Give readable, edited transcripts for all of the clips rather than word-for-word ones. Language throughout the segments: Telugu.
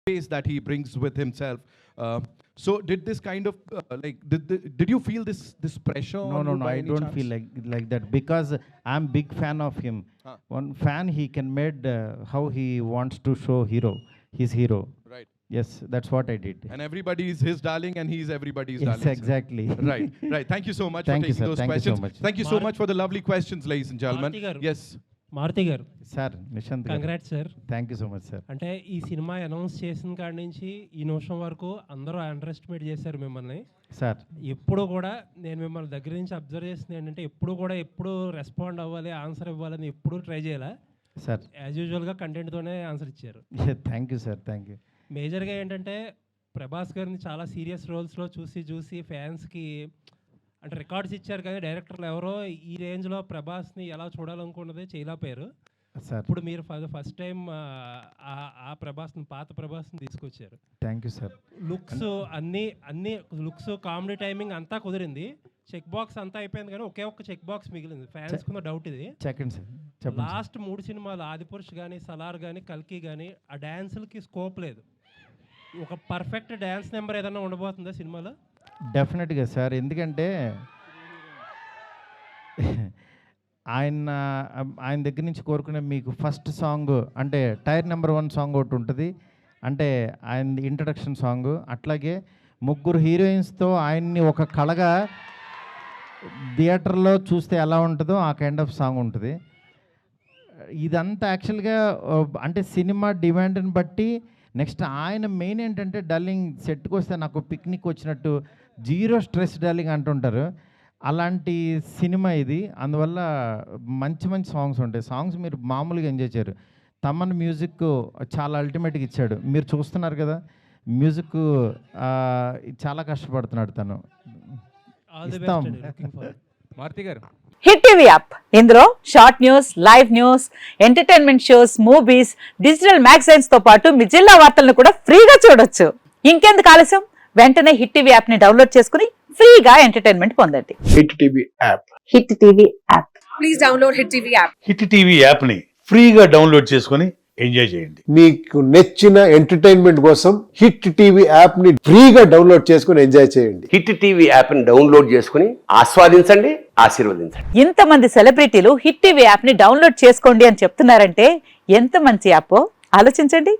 space that he brings with himself. So did this kind of did you feel this pressure on you No, by I any don't chance? feel like that, because I'm big fan of him. One fan, he can made how he wants to show his hero. Right. Yes, that's what I did. And everybody is his darling, and he's everybody's Yes, darling. sir. exactly. Right, right. Thank you so much Thank for you, taking sir. those Thank you so questions. much. Thank you so much for the lovely questions, ladies and gentlemen. Maruti garu. Yes. Maruti గారు, Sir, Nishant garu. Congrats sir. Thank you so much, sir. అంటే ఈ సినిమా అనౌన్స్ చేసిన కాడి నుంచి ఈ నిమిషం వరకు అందరూ అండర్ ఎస్టిమేట్ చేశారు మిమ్మల్ని. Sir, ఎప్పుడు కూడా నేను మిమ్మల్ని దగ్గర నుంచి అబ్జర్వ్ చేసింది ఏంటంటే ఎప్పుడు రెస్పాండ్ అవ్వాలి, ఆన్సర్ ఇవ్వాలని ఎప్పుడు ట్రై చేయాలి. sir. యాజ్ యూజువల్గా కంటెంట్తోనే ఆన్సర్ ఇచ్చారు. Yeah, thank you, sir. Thank you. మేజర్గా ఏంటంటే ప్రభాస్ గారిని చాలా సీరియస్ రోల్స్లో చూసి ఫ్యాన్స్కి అంటే రికార్డ్స్ ఇచ్చారు, కానీ డైరెక్టర్లు ఎవరో ఈ రేంజ్లో ప్రభాస్ని ఎలా చూడాలనుకున్నదే చేయలేకపోయారు. Sir, ఇప్పుడు మీరు ఫస్ట్ టైం ఆ ప్రభాస్ని, పాత ప్రభాస్ని తీసుకొచ్చారు. thank you, sir. లుక్స్ అన్ని లుక్స్, కామెడీ టైమింగ్ అంతా కుదిరింది. చెక్ బాక్స్ అంతా అయిపోయింది, కానీ ఒకే ఒక్క చెక్ బాక్స్ మిగిలింది. ఫ్యాన్స్ కున్న డౌట్ ఇది. Second, sir. చెప్పండి, sir. లాస్ట్ 3 సినిమాలు ఆదిపురుష్ కానీ, సలార్ కానీ, కల్కి కానీ ఆ డ్యాన్సులకి స్కోప్ లేదు. ఒక పర్ఫెక్ట్ డ్యాన్స్ నెంబర్ ఏదైనా ఉండబోతుందా సినిమాలో? డెఫినెట్గా సార్, ఎందుకంటే ఆయన దగ్గర నుంచి కోరుకునే మీకు ఫస్ట్ సాంగ్ అంటే టైర్ నెంబర్ 1 సాంగ్ ఒకటి ఉంటుంది, అంటే ఆయన ఇంట్రడక్షన్ సాంగ్. అట్లాగే 3 హీరోయిన్స్తో ఆయన్ని ఒక కళగా థియేటర్లో చూస్తే ఎలా ఉంటుందో ఆ కైండ్ ఆఫ్ సాంగ్ ఉంటుంది. ఇదంతా యాక్చువల్గా అంటే సినిమా డిమాండ్ని బట్టి. నెక్స్ట్ ఆయన మెయిన్ ఏంటంటే డల్లింగ్ సెట్కి వస్తే నాకు పిక్నిక్ వచ్చినట్టు జీరో స్ట్రెస్ డల్లింగ్ అంటుంటారు, అలాంటి సినిమా ఇది. అందువల్ల మంచి సాంగ్స్ ఉంటాయి. సాంగ్స్ మీరు మామూలుగా ఎంజాయ్ చేయరు. తమన్ మ్యూజిక్ చాలా అల్టిమేట్గా ఇచ్చాడు, మీరు చూస్తున్నారు కదా. మ్యూజిక్ చాలా కష్టపడుతున్నాడు తను. ఇస్తాం. మారుతి గారు, హిట్ టీవీ యాప్, ఇందులో short news, live news, entertainment shows, movies, digital magazines తో పాటు మీ జిల్లా వార్తలను కూడా ఫ్రీగా చూడొచ్చు. ఇంకెందుకు ఆలస్యం, వెంటనే హిట్ టీవీ యాప్ ని డౌన్లోడ్ చేసుకుని ఫ్రీగా ఎంటర్టైన్మెంట్ పొందండి. Hit TV app. Hit TV app. Please download hit TV app. Hit TV యాప్ని ఫ్రీగా డౌన్లోడ్ చేసుకొని ఎంజాయ్ చేయండి. మీకు నచ్చిన ఎంటర్టైన్మెంట్ కోసం హిట్ టీవీ యాప్ ని ఫ్రీగా డౌన్లోడ్ చేసుకొని ఎంజాయ్ చేయండి. హిట్ టీవీ యాప్ ని డౌన్లోడ్ చేసుకుని ఆస్వాదించండి, ఆశీర్వదించండి. ఇంతమంది సెలబ్రిటీలు హిట్ టీవీ యాప్ ని డౌన్లోడ్ చేసుకోండి అని చెప్తున్నారంటే ఎంత మంచి యాప్ ఆలోచించండి.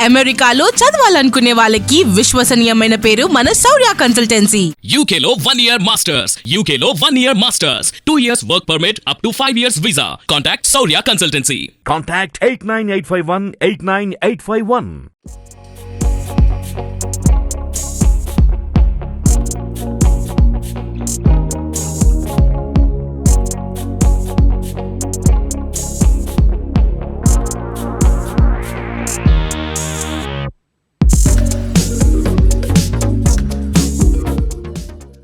అమెరికాలో చదవాలనుకునే వాళ్ళకి విశ్వసనీయమైన పేరు మన శౌర్య కన్సల్టెన్సీ. UK లో 1 year masters, UK లో 1 year masters, 2 years work permit up to 5 years visa. Contact Saurya Consultancy. Contact 89851 89851.